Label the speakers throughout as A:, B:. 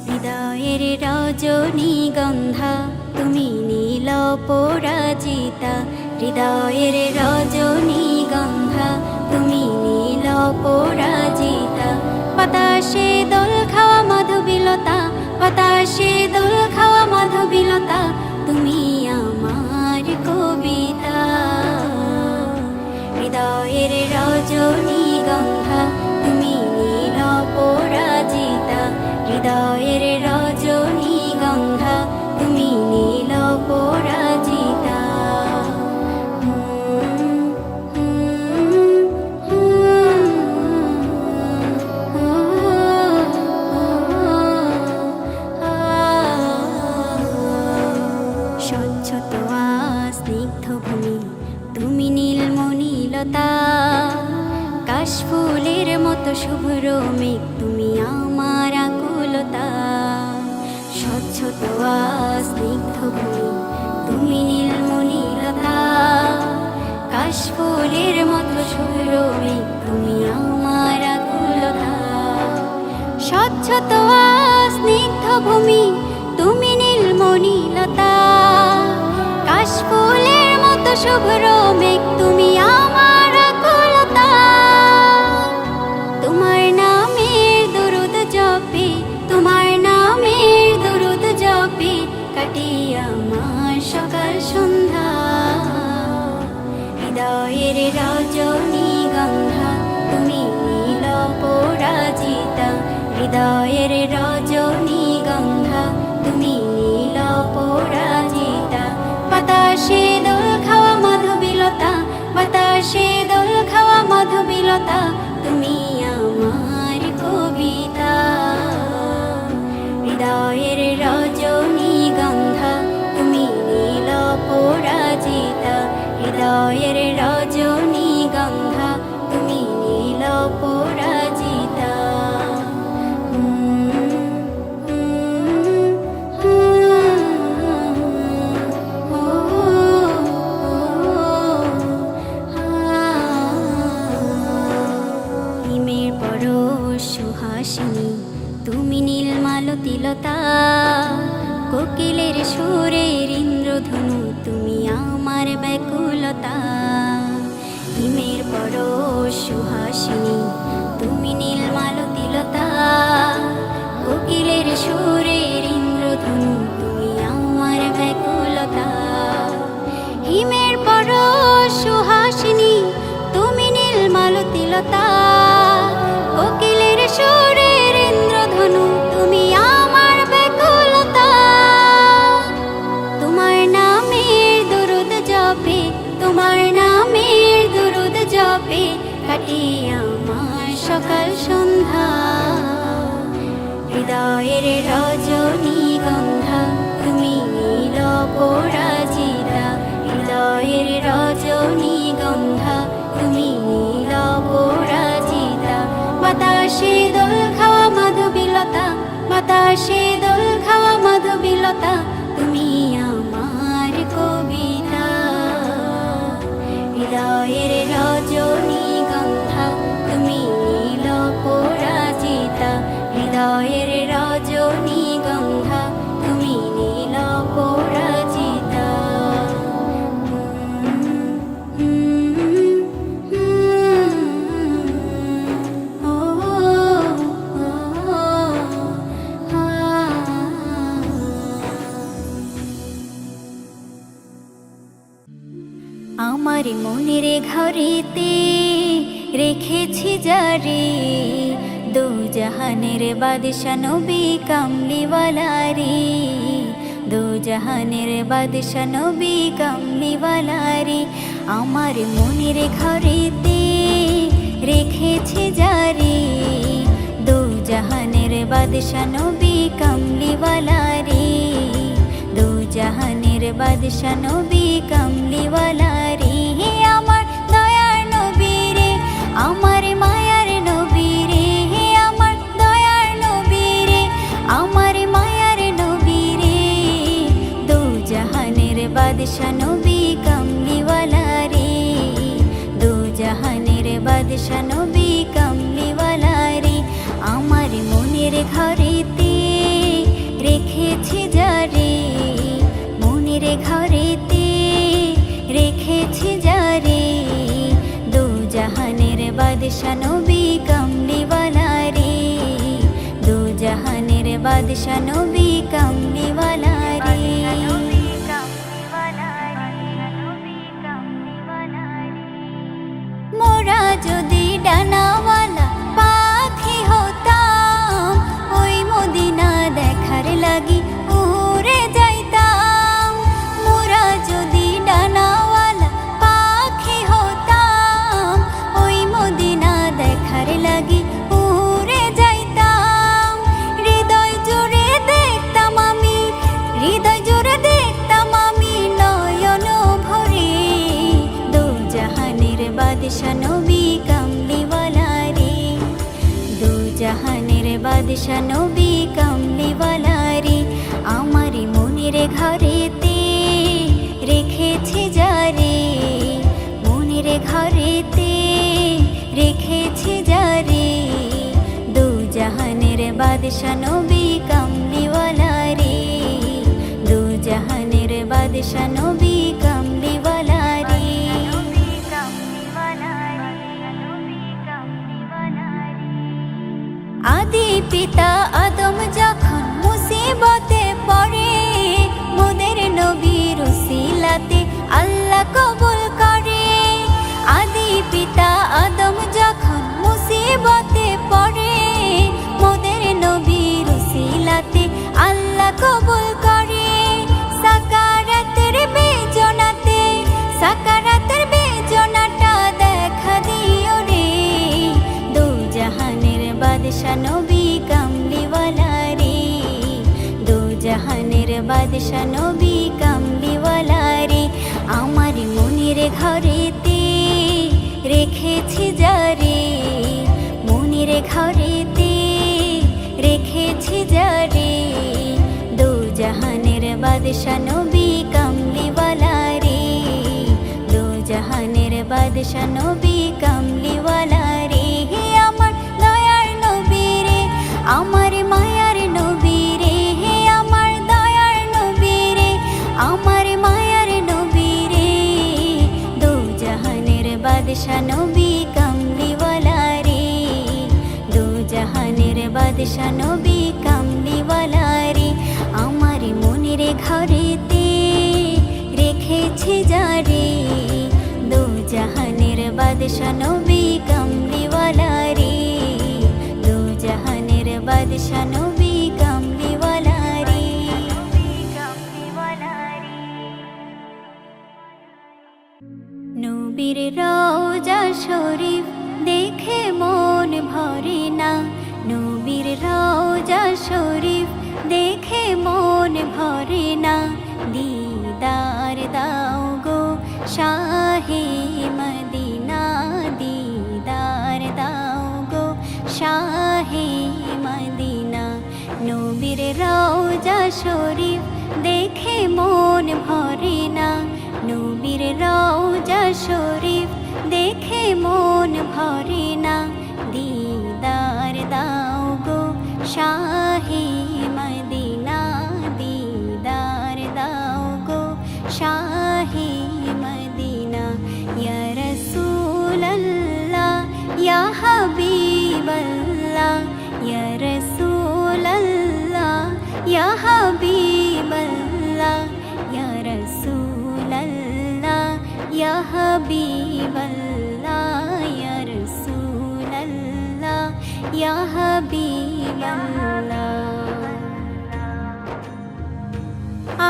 A: হৃদয়ের রজনীগন্ধা তুমি নীল পরাজিতা, হৃদয়ের রজনীগন্ধা তুমি নীল পরাজিতা। বাতাসে দোল খাওয়া মাধবীলতা, বাতাসে দোল খাওয়া মাধবীলতা, তুমি আমার কবিতা। হৃদয়ের রজনীগন্ধা তুমি নীল পরাজিতা, হৃদয়ের রজনীগন্ধা তুমি নীল পরাজিতা। স্বচ্ছ তোয়া স্নিগ্ধ ভূমি তুমি নীলমণিলতা, কাশফুলের মতো শুভ্র মেঘ তুমি আমার আকুলতা। স্বচ্ছ তোয়া স্নিগ্ধ ভূমি তুমি নীলমণিলতা, কাশফুলের মতো শুভ্র মেঘ তুমি আমার আকুলতা। স্বচ্ছ তোয়া স্নিগ্ধ ভূমি তুমি নীলমণিলতা, কাশফুলের মতো শুভ্র মেঘ তুমি আমার আকুলতা। তোমার নামের দরুদ জপে, তোমার নামের দরুদ জপে কাটি আমার সকাল সন্ধ্যা। হৃদয়ের রজনীগন্ধা তুমি নীল পরাজিতা, হৃদয়ের রজনীগন্ধা তুমি নীল পরাজিতা। বাতাসে দোল খাওয়া মাধবীলতা, বাতাসে দোল খাওয়া মাধবীলতা, তুমি আমার কবিতা। হৃদয়ের রজনীগন্ধা তুমি নীল পরাজিতা, হৃদয়ের রজনীগন্ধা তুমি নীল পরাজিতা। হিমের পরশ সুহাসিনী তুমি নীলমালতিলতা, কোকিলের সুরের ইন্দ্রধনু তুমি আমার ব্যাকুলতা। হিমের পরশ সুহাসিনী তুমি নীলমালতিলতা, কোকিলের সুরের ইন্দ্রধনু তুমি আমার ব্যাকুলতা। হিমের পরশ সুহাসিনী তুমি নীলমালতিলতা, কোকিলের সুরের ইন্দ্রধনু তুমি আমার ব্যাকুলতা। তোমার নামের দরুদ জপে, তোমার নামের দরুদ জপে কাটি আমার সকাল সন্ধ্যা। হৃদয়ের রজনীগন্ধা তুমি নীল পরাজিতা, হৃদয়ের রজনীগন্ধা তুমি নীল পরাজিতা। বাতাসে দোল খাওয়া মাধবীলতা, বাতাসে দোল খাওয়া মাধবীলতা, তুমি আমার কবিতা। হৃদয়ের রজনীগন্ধা তুমি নীল পরাজিতা, হৃদয়ের রজনীগন্ধা তুমি নীল পরাজিতা। আমার মনের ঘরেতে রেখেছি যারে, দু জাহানের বাদশা নবী কামলিওয়ালা রে, দু জাহানের বাদশা নবী কামলিওয়ালা রে। আমার মনের ঘরেতে রেখেছি যারে, দু জাহানের বাদশা নবী কামলিওয়ালা রে, দু জাহানের বাদশা নবী কামলিওয়ালা রে। আমার দয়ার নবী রে, আমার মায়ার নবী রে, আমার দয়ার নবী রে, আমার মায়ার নবী রে। বাদশা নবী কামলিওয়ালা রে, দু জাহানের বাদশা নবী কামলিওয়ালা রে। আমার মনের ঘরেতে রেখেছি যারে, মনের ঘরেতে রেখেছি যারে, দু জাহানের বাদশা নবী কামলিওয়ালা রে, দু জাহানের বাদশা নবী কামলিওয়ালা রে। মোরা যদি ডানাওয়ালা পাখি হতাম, ওই মদিনা দেখার লাগি উড়ে যাইতাম। মোরা যদি ডানাওয়ালা পাখি হতাম, ওই মদিনা দেখার লাগি উড়ে যাইতাম। হৃদয় জুড়ে দেখতাম আমি, হৃদয় জুড়ে দেখতাম আমি নয়ন ভরে, দু জাহানের বাদশা নবী কামলিওয়ালা রে, দু জাহানের বাদশা নবী কামলিওয়ালা রে। আমার মনের ঘরেতে রেখেছি যারে, মনের ঘরেতে রেখেছি যারে, দু জাহানের বাদশা নবী কামলিওয়ালা রে, দু জাহানের বাদশা নবী কামলিওয়ালা রে। আদি পিতা আদম যখন মুসিবতে পড়ে, মোদের নবীর উসিলাতে আল্লাহ কবুল করে। আদি পিতা আদম যখন মুসিবতে পড়ে, মোদের নবীর উসিলাতে আল্লাহ কবুল করে। সাকারাতের বেজনাতে, সাকারাতের বেজনাটা দেখা দিও রে, দু জাহানের বাদশা নবী কামলিওয়ালা রে, দু জাহানের বাদশা নবী কামলিওয়ালা রে। আমার মনের ঘরেতে রেখেছি যারে, মনের ঘরেতে রেখেছি যারে, দু জাহানের বাদশা নবী কামলিওয়ালা রে, দু জাহানের বাদশা নবী কামলিওয়ালা রে। হে আমার দয়ার নবী রে, আমার মায়ার নবী রে, হে আমার দয়ার নবী রে, আমার মায়ার নবী রে, দু জাহানের বাদশা নবী কামলিওয়ালা রে, দু জাহানের বাদশা নবী কামলিওয়ালা রে। আমার মনের ঘরেতে রেখেছি যারে, দু জাহানের বাদশা নবী কামলিওয়ালা রে, দু জাহানের বাদশা নবী কামলিওয়ালা রে। নবীর রওজা শরীফ দেখে মন ভরে না, নবীর রওজা শরীফ দেখে মন ভরে না। দিদার দাও গো শাহে মদিনা, দিদার দাও গো শাহে মদিনা। নবীর রওজা শরীফ দেখে মন ভরে না, নবীর রওজা শরীফ দেখে মন ভরে না। দিদার দাও গো শাহে মদিনা, দিদার দাও গো শাহে মদিনা। ইয়া রাসূলাল্লাহ ইয়া হাবিবাল্লাহ, ইয়া রাসূলাল্লাহ ইয়া হাবিবাল্লাহ, ইয়া রাসূলাল্লাহ ইয়া হাবিবাল্লাহ, ইয়া রাসূলাল্লাহ ইয়া হাবিবাল্লাহ।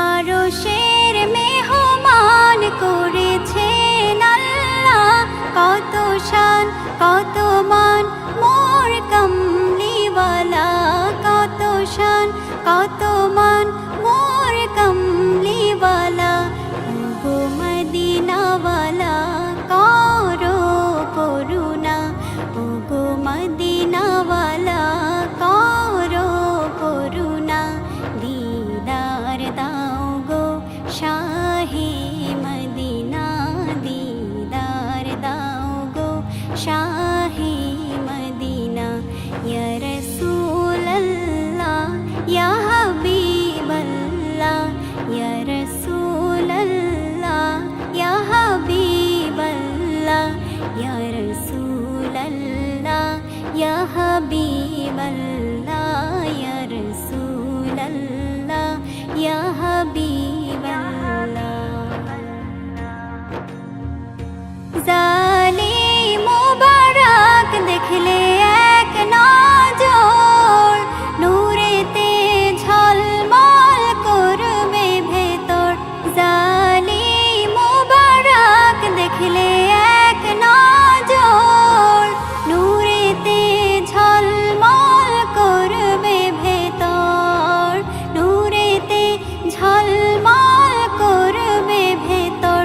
A: আরশের মেহমান করেছেন আল্লাহ, কত শান কত মান মোর কামলিওয়ালা, কত শান কত মান মোর কামলিওয়ালা। গো মদিনাওয়ালা করো করুণা, গো মদিনাওয়ালা করো করুণা। দিদার দাও গো শাহে জালিম মুবারক দেখলে এক নজর নূরেতে ঝলমল করবে ভেতর। জালিম মুবারক দেখলে এক নজর নূরেতে ঝলমল করবে ভেতর। নূরেতে ঝলমল করবে ভেতর।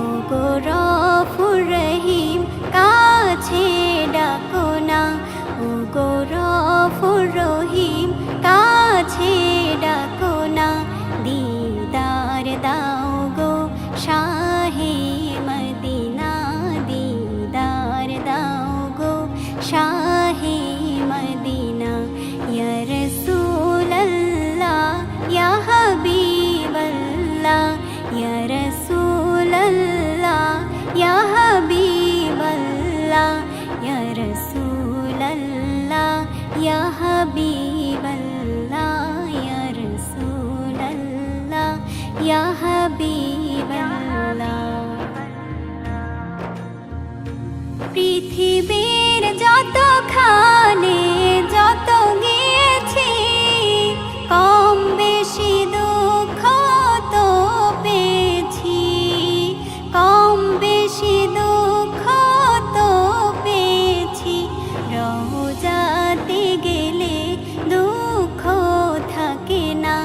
A: ওগো গফুর রহিম কাছে ডাকো না। ওগো গফুর রহিম কাছে ডাকো না। দিদার দাও গো শাহে মদিনা। দিদার দাও গো শাহে মদিনা। ইয়া রাসূলাল্লাহ ইয়া হাবিবাল্লাহ। ইয়া রাসূলাল্লাহ ইয়া হাবিবাল্লাহ। ইয়া রাসূলাল্লাহ ইয়া হাবিবাল্লাহ। ইয়া রাসূলাল্লাহ ইয়া হাবিবাল্লাহ। পৃথিবীর যতখানে যত গিয়েছি কম বেশি দুঃখ তো পেয়েছি। কম বেশি দুঃখ তো পেয়েছি। রওজাতে গেলে দুঃখ থাকে না।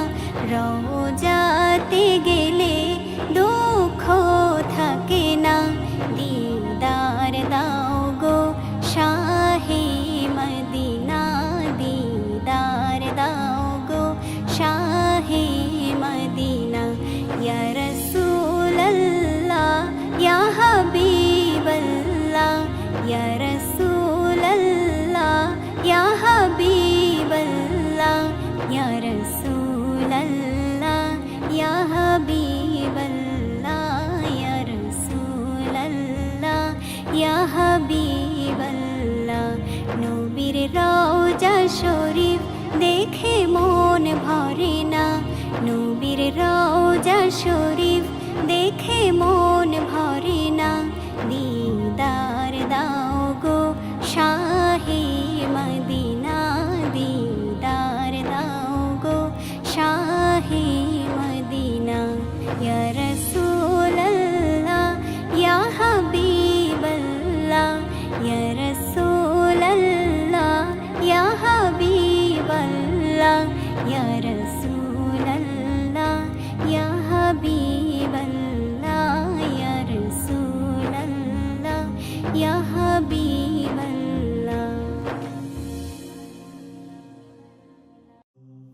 A: রওজাতে গেলে দুঃখ থাকে না। দিদার দাও গো শাহে মদিনা। দিদার দাও গো শাহে মদিনা। ইয়া রাসূলাল্লাহ ইয়া হাবিবাল্লাহ। ইয়া রাসূলাল্লাহ ইয়া হাবিবাল্লাহ। ইয়া রাসূলাল্লাহ ইয়া হাবিবাল্লাহ। ইয়া রাসূলাল্লাহ ইয়া হাবিবাল্লাহ। নবীর রওজা শরীফ দেখে মন ভরে না। নবীর রওজা শরীফ দেখে মন ভরে না। দিদার দাও গো শাহে মদিনা। দিদার দাও গো শাহে মদিনা। ইয়া রাসূলাল্লাহ ইয়া হাবিবাল্লাহ। ইয়া রাসূলাল্লাহ ইয়া হাবিবাল্লাহ। ইয়া রাসূলাল্লাহ ইয়া হাবিবাল্লাহ। ইয়া রাসূলাল্লাহ ইয়া হাবিবাল্লাহ।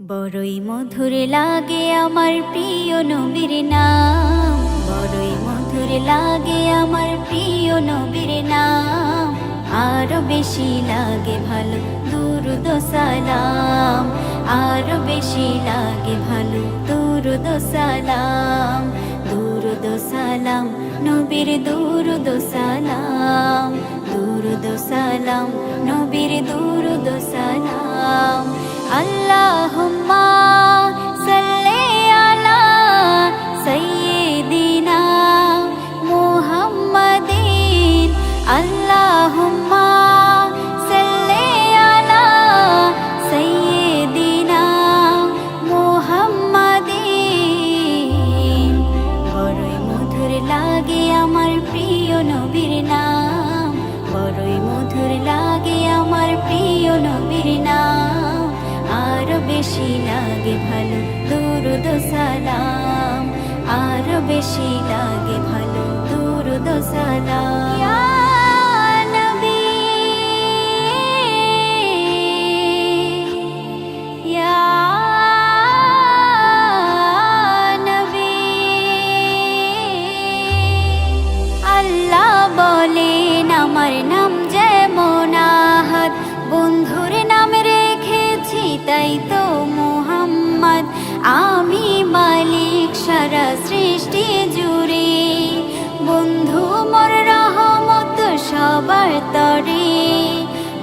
A: বড়ই মধুর লাগে আমার প্রিয় নবীর নাম। বড়ই মধুর লাগে আমার প্রিয় নবীর নাম। আরো বেশি লাগে ভালো দুরুদ সালাম। আরো বেশি লাগে ভালো দুরুদ সালাম। দুরুদ সালাম নবীর দুরুদ সালাম। দুরুদ সালাম নবীর দুরুদ সালাম। আল্লাহুম্মা সাল্লি আলা সাইয়্যিদিনা মুহাম্মাদিন। আল্লাহুম্মা সাল্লি আলা সাইয়্যিদিনা মুহাম্মাদিন। বড়ই মধুর লাগে আমার প্রিয় নবীর নাম। বড়ই মধুর লাগে আমার প্রিয় নবীর নাম। আরো বেশি লাগে ভালো দুরুদ সালাম। আরো বেশি লাগে ভালো দুরুদ সালাম। ইয়া নবী ইয়া নবী। আল্লাহ বলেন আমার নাম যেমন আহাদ। বন্ধুর নাম রেখেছি তাই তো মুহাম্মদ। আমি মালিক সারা সৃষ্টি জুড়ে। বন্ধু মোর রহমত সবার তরে।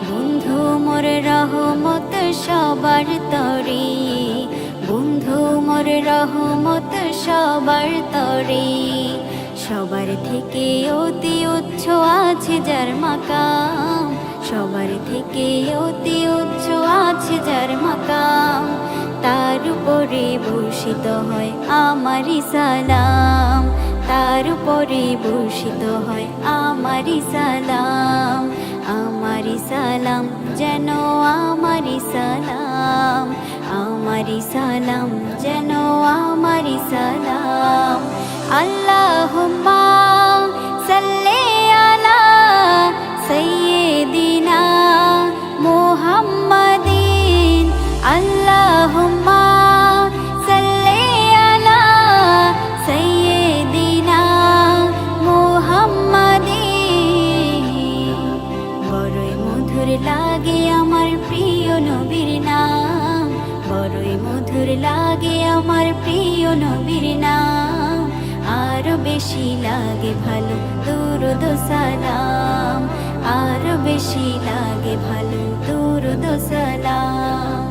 A: বন্ধু মোর রহমত সবার তরে। বন্ধু মোর রহমত সবার তরে। সবার থেকে অতি উচ্চ আছে যার মাকাম, সবার থেকে অতি উচ্চ আছে যার মাকাম, তার উপরে বর্ষিত হয় আমারই সালাম, তার উপরে বর্ষিত হয় আমারই সালাম, আমারই সালাম যেন আমারই সালাম, আমারই সালাম যেন আমারই সালাম। আল্লাহুম্মা সাল্লি আলা সাইয়্যিদিনা মুহাম্মাদিন, আল্লাহুম্মা সাল্লি আলা সাইয়্যিদিনা মুহাম্মাদিন। বড়ই মধুর লাগে আমার প্রিয় নবীর নাম, বড়ই মধুর লাগে আমার প্রিয় নবীর নাম, আরো বেশি লাগে ভালো দুরূদ সালাম, আরো বেশি লাগে ভালো দুরূদ সালাম।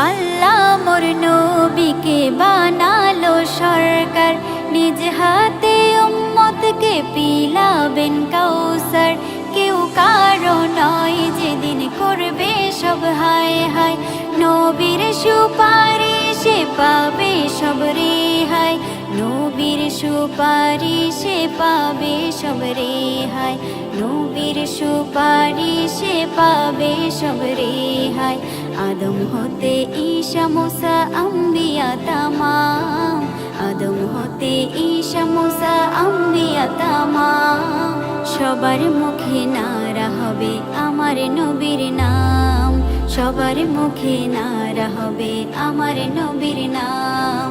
A: আল্লাহ মোর নবীকে বানালো সরকার, নিজ হাতে উম্মতকে পিলাবেন কাউসার, কেউ কারো নয় যেদিন করবে সব হায় হায়, নবীর সুপারিশে পাবে সব রেহাই, নবীর সুপারিশে পাবে সব রেহাই, নবীর সুপারিশে পাবে সব রেহাই। আদম হতে ঈসা মুসা আম্বিয়া তামাম, আদম হতে ঈসা মুসা আম্বিয়া তামাম, সবার মুখে নারা হবে আমার নবীর নাম, সবার মুখে নারা হবে আমার নবীর নাম,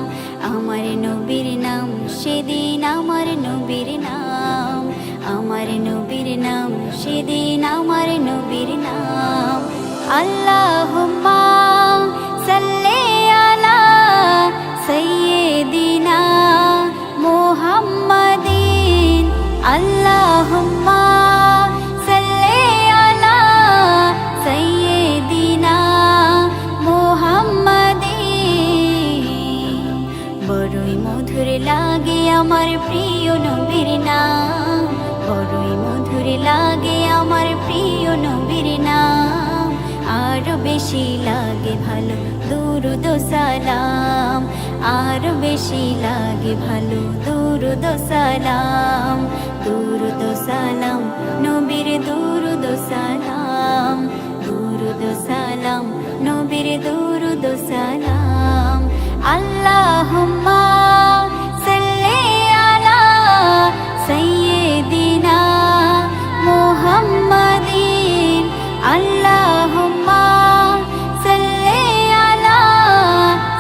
A: আমার নবীর নাম সেদিন আমার নবীর নাম, আমার নবীর নাম সেদিন আমার নবীর নাম। আল্লাহুম্মা সাল্লি আলা সাইয়্যিদিনা মুহাম্মাদিন, আল্লাহুম্মা সাল্লি আলা সাইয়্যিদিনা মুহাম্মাদিন। বড়ই মধুর লাগে আমার প্রিয় নবীর নাম, বড়ই মধুর লাগে আমার প্রিয় নবীর নাম, আরো বেশি লাগে ভালো দুরূদ সালাম, আরো বেশি লাগে ভালো দুরূদ সালাম, দুরূদ সালাম নবীর দুরূদ সালাম, দুরূদ সালাম নবীর দুরূদ সালাম। আল্লাহুম্মা সাল্লি আলা সাইয়্যিদিনা মুহাম্মাদিন, আল্লাহুম্মা সাল্লি আলা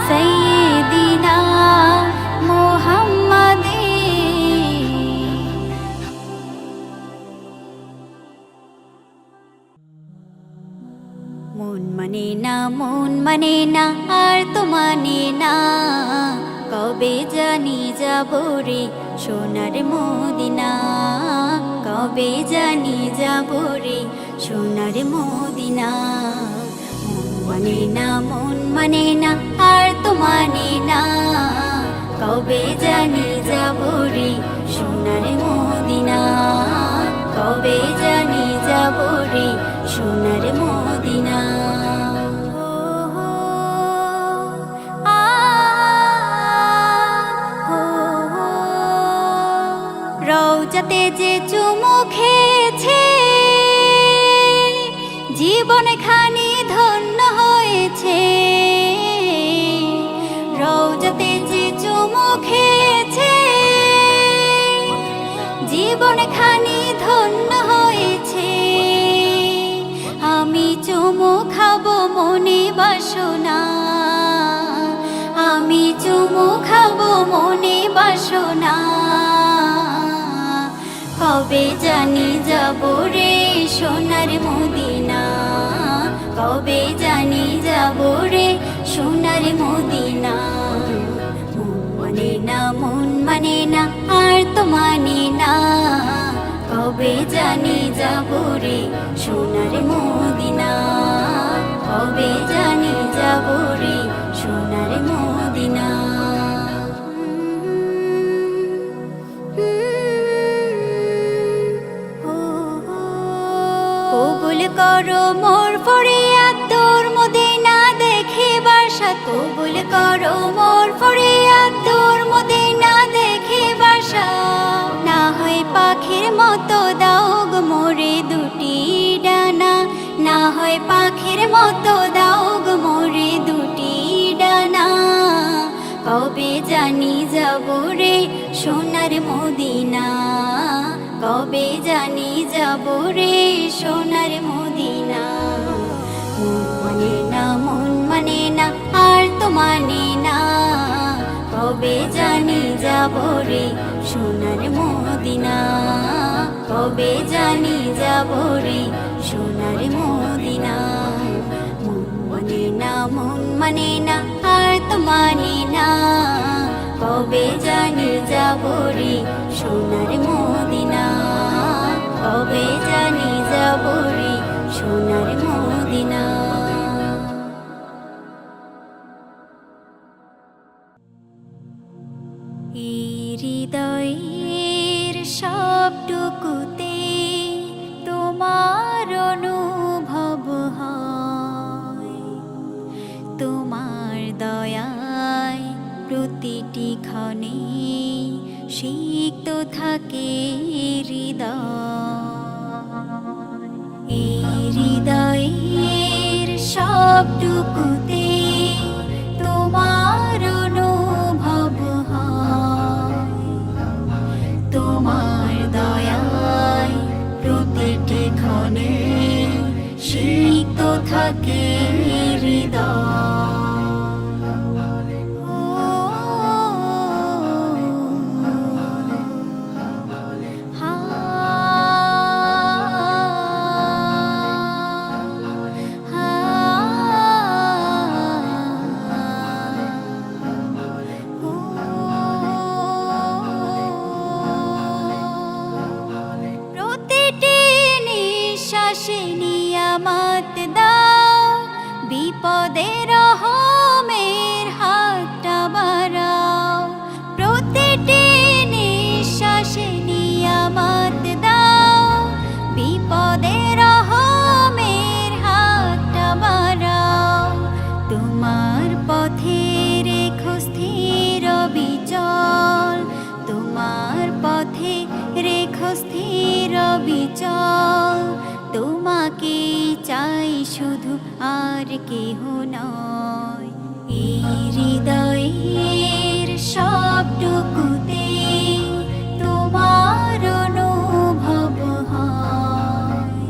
A: সাইয়্যিদিনা মুহাম্মাদিন। মন মানে না, মন মানে না, আর তো মানে না, কবে জানি যাব রে সোনার মদিনা, কবে জানি যাব রে সোনার মদিনা। মন মানে না, মন মানে না, আর তো মানে না, কবে জানি যাব রে সোনার মদিনা, কবে জানি যাব রে সোনার মদিনা। রওজাতে যে চুমু খেয়েছে, জীবন খানি ধন্য হয়েছে, রওজাতে যে চুমু খেয়েছে, জীবন খানি ধন্য হয়েছে। আমি চুমু খাবো মনে বাসনা, আমি চুমু খাবো মনে বাসনা, কবে জানি যাব রে সোনার মদিনা, কবে জানি যাব রে সোনার মদিনা। মন মানে না, মন মানে না, আর তো মানে না, কবে জানি যাব রে সোনার মদিনা, কবে জানি যাব রে সোনার মদিনা। করো মোর ফরিয়াদ দূর মদিনা দেখিবার সাথ, কবুল করো মোর ফরিয়াদ দূর মদিনা দেখিবার সাথ। না হয় পাখির মতো দাও গো মোরে দুটি ডানা, না হয় পাখির মতো দাও গো মোরে দুটি ডানা। কবে জানি যাব রে সোনার মদিনা, কবে জানি যাব রে সোনার মদিনা। মন মানে না, মন মানে না, আর তো মানে না, কবে জানি যাব রে সোনার মদিনা, কবে জানি যাব রে সোনার মদিনা। মন মানে না, মন মানে না, আর তো মানে না, কবে জানি যাব রে সোনার মদিনা, কবে জানি যাব রে সোনার মদিনা। এই হৃদয়ের সবটুকুতে তোমার অনুভব হয়, তোমার দয়ায় প্রতিটি ক্ষণে সিক্ত থাকে হৃদয়। এই হৃদয়ের সবটুকুতে তোমার অনুভব হয়, তোমার দয়ায় প্রতিটি ক্ষণে সিক্ত থাকে হৃদয়। নিয়ামত দাও, বিপদের রহমের হাতটা বাড়াও, প্রতিটি নিঃশ্বাসে নিয়ামত দাও, বিপদের রহমের হাতটা বাড়াও। তোমার পথে রেখো স্থির বিচল, তোমার পথে রেখো স্থির বিচল, তোমাকে চাই শুধু আর কেহ নয়। এই হৃদয়ের সবটুকুতে তোমার অনুভব হয়,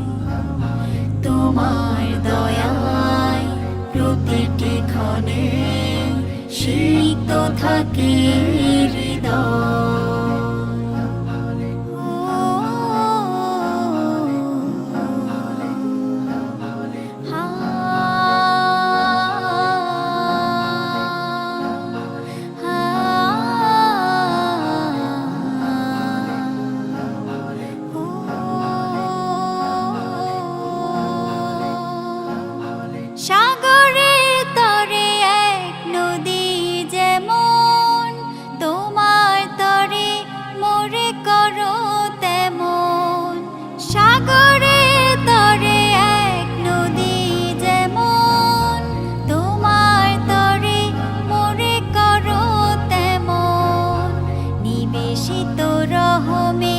A: তোমার দয়ায় প্রতিটি ক্ষণে সিক্ত থাকে হৃদয়। সাগরের তরে এক নদী যেমন, তোমার তরে মোরে করো তেমন। সাগরের তরে এক নদী যেমন, তোমার তরে মোরে করো তেমন। নিবেশিত রহমে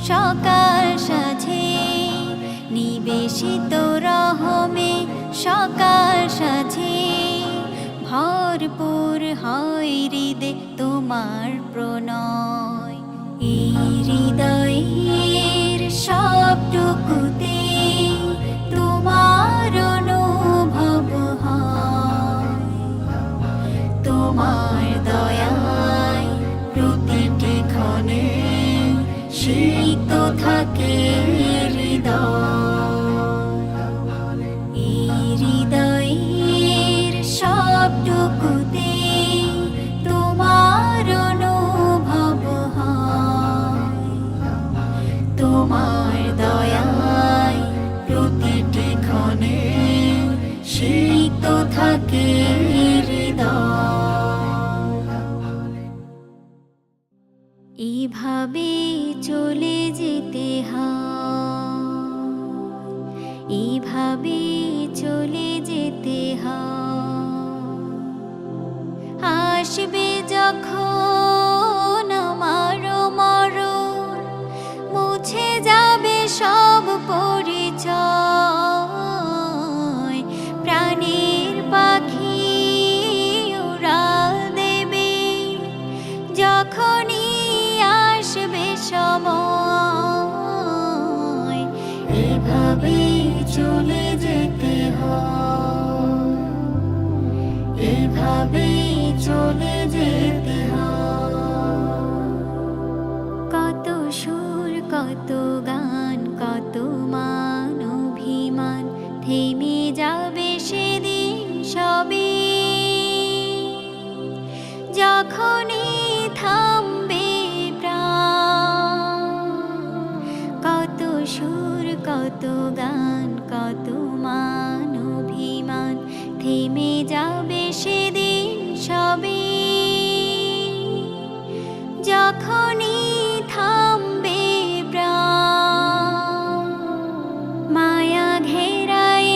A: সকাল সাঝে, নিবেশিত রহমে সকাল সাঝে, ভরপুর হয় হৃদে তোমার প্রণয়। এই হৃদয়ের সবটুকুতে তোমার অনুভব হয়, তোমার দয়ায় প্রতিটি ক্ষণে সিক্ত থাকে হৃদয়। হৃদয়ের সবটুকুতে তোমার অনুভব হয়, তোমার দয়ায় প্রতিটি ক্ষণে সিক্ত থাকে হৃদয়। এইভাবে চলে যেতে হয়, এইভাবে চলে যেতে হয়। আসবে যখন আমার মরণ, মুছে যাবে সব পরিচয়, প্রাণের পাখি উড়াল দেবে যখনই আসবে সময়। এভাবে চলে যেতে হয়, এভাবে চলে যেতে হয়। কত সুর, কত গান, কত মান অভিমান, থেমে যাবে সেদিন সবে যখনই থামবে প্রাণ। কত সুর, কত গান, কত মান অভিমান, থেমে যাবে সেদিন সবে যখনই থামবে প্রাণ। মায়া ঘেরায়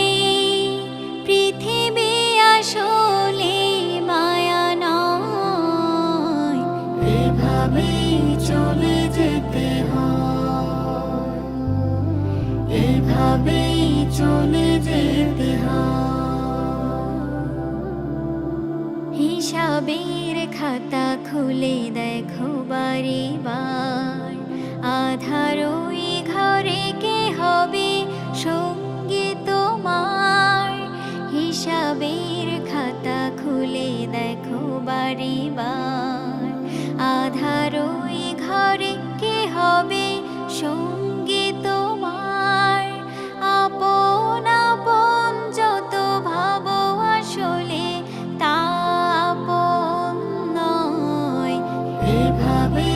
A: পৃথিবী আসলে মায়া নয়। এভাবে চলে যেতে হয়, এভাবে চলে যেতে হয়। হিসাবের খাতা খুলে দেখো বারে বার, আধার ওই ঘরে কে হবে সঙ্গী তোমার। হিসাবের খাতা খুলে দেখো বারে বার, আধার ওই ঘরে কে হবে সঙ্গী তোমার। আপন আপন যত ভাবো আসলে তা আপন নয়। এভাবে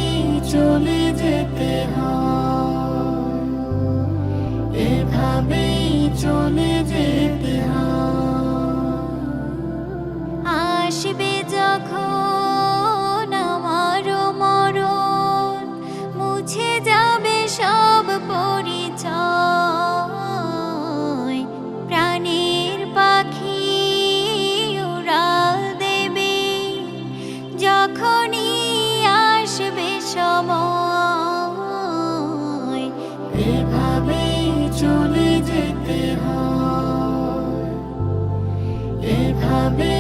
A: চলে যেতে হয়, এভাবে চলে যেতে হয়। আসবে যখন আমার মরণ, মুছে যাবে সব পরিচয়, প্রাণের পাখি উড়াল দেবে যখনই আসবে সময়। এভাবে চলে যেতে হয়, এভাবে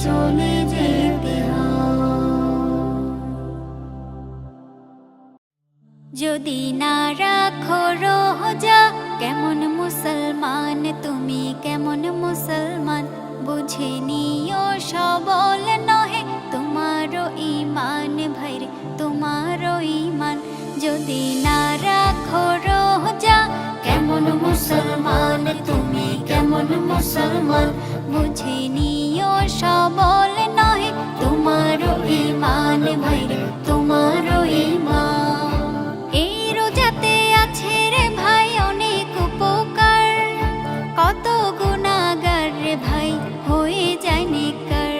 A: চলে যেতে হয়। যদি না রাখো রোজা, কেমন মুসলমান তুমি, কেমন মুসলমান? বুঝে নিও সবল নহে তোমারও ঈমান ভাইরে, তোমারও ঈমান। যদি না রাখো রোজা, কেমন মুসলমান তুমি, কেমন মুসলমান? বুঝে নিও সবল নহে তোমারও ঈমান ভাইরে, তোমারও ঈমান। এই রোজাতে আছে রে ভাই অনেক উপকার, কত গুনাহগার রে ভাই হয়ে যায় নেককার।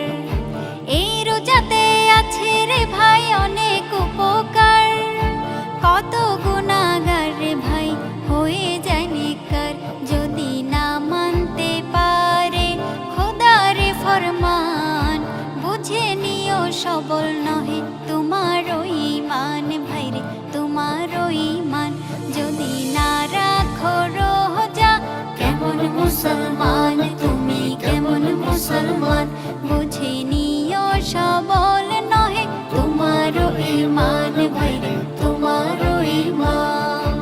A: এই রোজাতে আছে রে ভাই অনেক উপকার, কত গুনাহগার রে ভাই হয়ে যায় নেককার। যদি না মানতে পারে খোদার ফরমান, বুঝে নিও সবল নহে তোমারও ঈমান ভাইরে, তোমারও ঈমান। যদি না রাখো রোজা, কেমন মুসলমান তুমি, কেমন মুসলমান? বুঝে নিও সবল নহে তোমারও ঈমান ভাইরে, তোমারও ঈমান।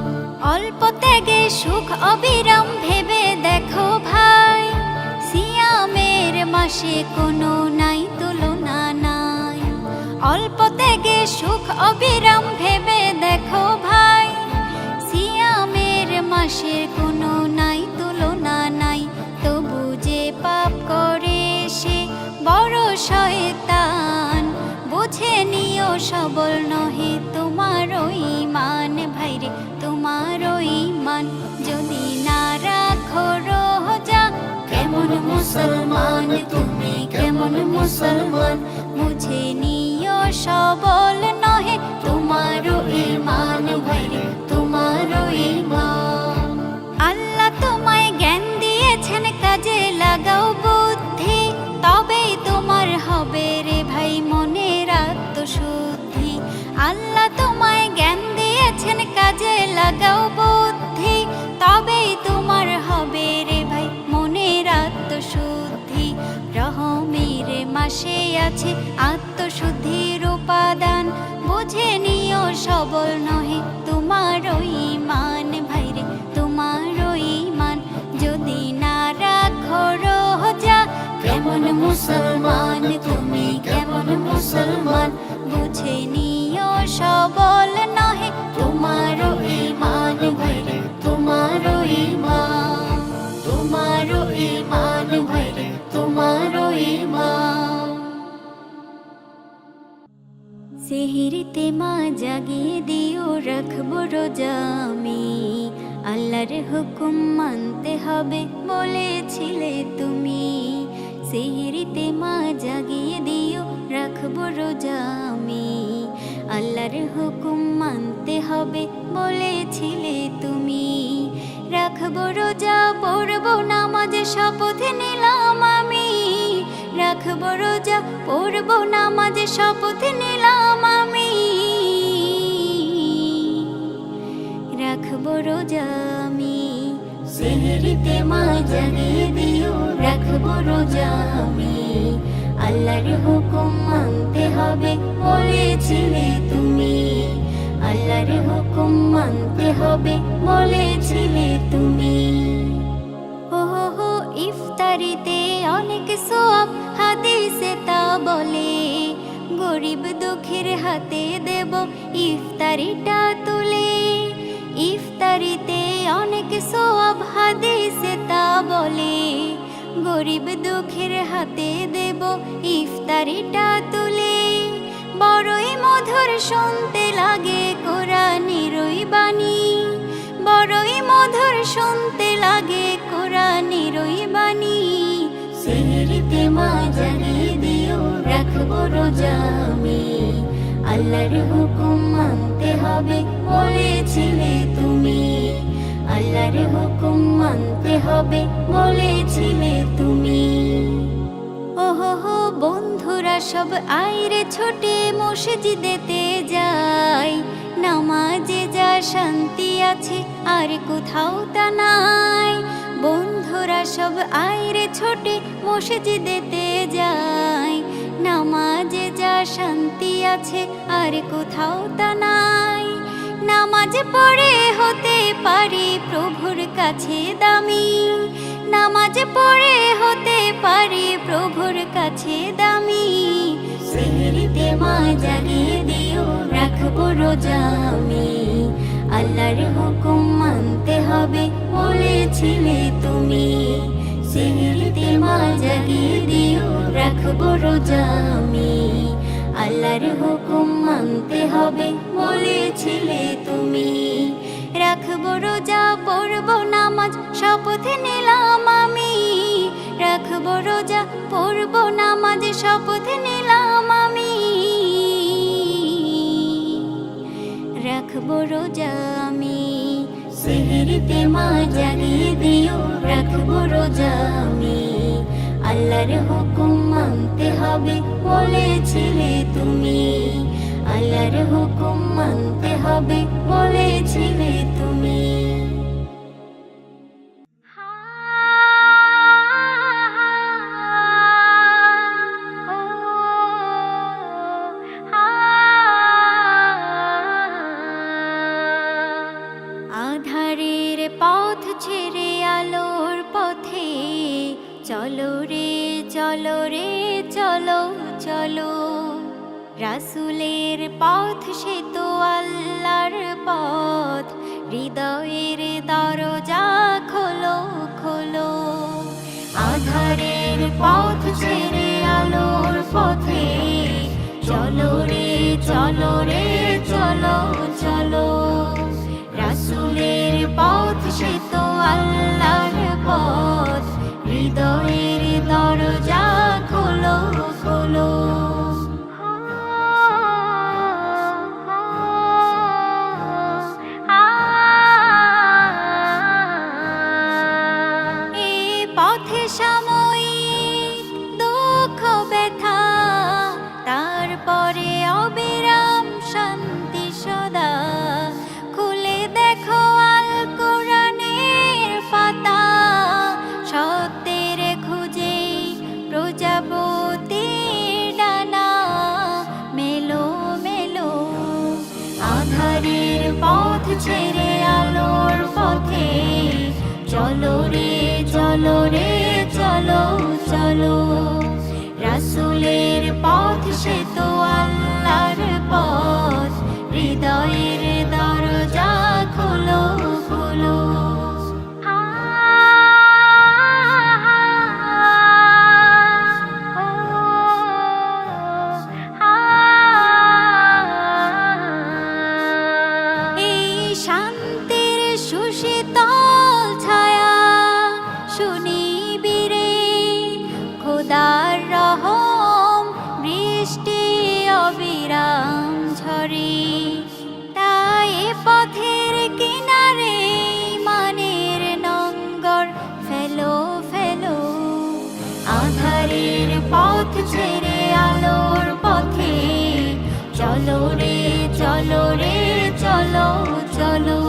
A: অল্প ত্যাগে সুখ অবিরাম ভেবে দেখো ভাই, সিয়ামের মাসে কোনো নাই তুলনা নাই। অল্প ত্যাগে সুখ অবিরাম ভেবে দেখো ভাই, সিয়ামের মাসের কোনো নাই তুলনা নাই। তবু যে পাপ করে সে বড় শয়তান, বুঝে নিও সবল নহে তোমারও ঈমান ভাইরে, তোমারও ঈমান। যদি না রাখো রোজা, কেমন মুসলমান তুমি, কেমন মুসলমান? বুঝে নিও সবল নহে তোমারও ঈমান ভাইরে, তোমারও ঈমান। আল্লাহ তোমায় জ্ঞান রয়েছে আত্মশুদ্ধির উপাদান। বুঝে নিও সবল নহে তোমারও ঈমান ভাইরে, তোমারও ঈমান। যদি না রাখো রোজা কেমন মুসলমান তুমি, কেমন মুসলমান। বুঝে নিও সবল নহে তোমারও ঈমান ভাইরে, তোমারও ঈমান, তোমারও ঈমান ভাইরে, তোমারও ঈমান। সেহরিতে মা জাগিয়ে দিও রাখবো রোজা আমি, আল্লাহর হুকুম মানতে হবে বলেছিলে তুমি। সেহরিতে মা জাগিয়ে দিও রাখবো রোজা আমি, আল্লাহর হুকুম মানতে হবে বলেছিলে তুমি। রাখবো রোজা পড়বো নামাজ শপথ নিলাম আমি, রাখবো রোজা পড়বো নামাজ শপথ নিলাম আমি। রাখবো রোজা আমি, সেহরিতে মা জাগিয়ে দিও রাখবো রোজা আমি, আল্লাহর হুকুম মানতে হবে বলেছিলে তুমি। আল্লাহর হুকুম মানতে হবে বলেছিলে তুমি। ওহো ইফতারিতে অনেক সওয়াব হাদিসে তা বলে, গরিব দুঃখীর হাতে দেব ইফতারিটা তুলে। ইফতারিতে অনেক সওয়াব হাদিসে তা বলে, গরিব দুঃখীর হাতে দেব ইফতারিটা তুলে। বড়ই মধুর শুনতে লাগে কোরআনের ওই বাণী, বড়ই মধুর শুনতে লাগে কোরআনের ওই বাণী। সেহরিতে মা জাগিয়ে দিও রাখবো রোজা আমি, আল্লাহর হুকুম মানতে হবে বলেছিলে তুমি। আল্লাহর হুকুম মানতে হবে বলেছিলে তুমি। ওহো বন্ধুরা সব আইরে ছোটে মসজিদেতে যাই, নামাজে যা শান্তি আছে আর কোথাও তা নাই। বন্ধুরা সব আইরে ছোটে মসজিদেতে যাই, নামাজে যা শান্তি আছে আর কোথাও তা নাই। নামাজ পড়ে হতে পারি প্রভুর কাছে দামি, নামাজ পড়ে হতে পারি প্রভুর কাছে দামি। সেহরিতে মা জাগিয়ে দিও রাখবো রোজা আমি, আল্লাহর হুকুম মানতে হবে বলেছিলে তুমি। সেহরিতে মা জাগিয়ে দিও রাখবো রোজা আমি, আল্লাহর হুকুম মানতে হবে বলেছিলে তুমি। রাখবো রোজা পড়বো নামাজ শপথ নিলাম আমি, রাখবো রোজা পড়বো নামাজ শপথ নিলাম আমি। রাখবো রোজা আমি, সেহরিতে মা জাগিয়ে দিও রাখবো রোজা আমি, আল্লাহর হুকুম মানতে হবে বলেছিলে তুমি। আল্লাহর হুকুম মানতে হবে বলেছিলে তুমি। আধারের পথ ছেড়ে আলোর পথে চলো রে চলো রে চলো চলো। রাসূলের পথ সে তো আল্লাহর পথ, হৃদয়ের দরজা খোলো খোলো। আধারের পথ ছেড়ে আলোর পথে চলো রে চলো রে চলো চলো। রাসূলের পথ সে তো আল্লাহর পথ, হৃদয়ের দরজা খোলো খোলো। পথে সাময়িক দুঃখ ব্যথা, তারপরে অবিরাম শান্তি সদা। খুলে দেখো আল কোরআনের পাতা, সত্যের খুঁজে প্রজাপতির ডানা। আধারের পথ ছেড়ে আলোর পথে চলো রে চলো রে চলো চলো। রাসূলের পথ সে তো আল্লাহর পথ, হৃদয়ের দরজা খোলো খোলো। এই শান্তির সুশীতল ছায়া সুনিবিড়ে খোদার রহম বৃষ্টি অবিরাম ঝরে। তাই পথের কিনারে মানের নঙ্গর ফেলো ফেলো। আধারের পথ ছেড়ে আলোর পথে চলো রে চলো রে চলো চলো।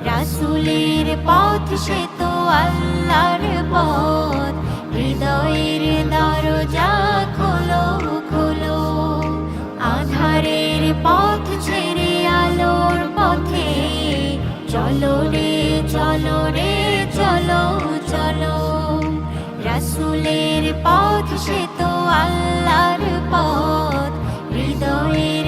A: রাসূলের পথ সে তো আল্লাহর পথ, হৃদয়ের দরজা খোলো খোলো। আধারের পথ ছেড়ে আলোর পথে চলো রে চলো রে চলো চলো। রাসূলের পথ সে তো আল্লাহর পথ, হৃদয়ের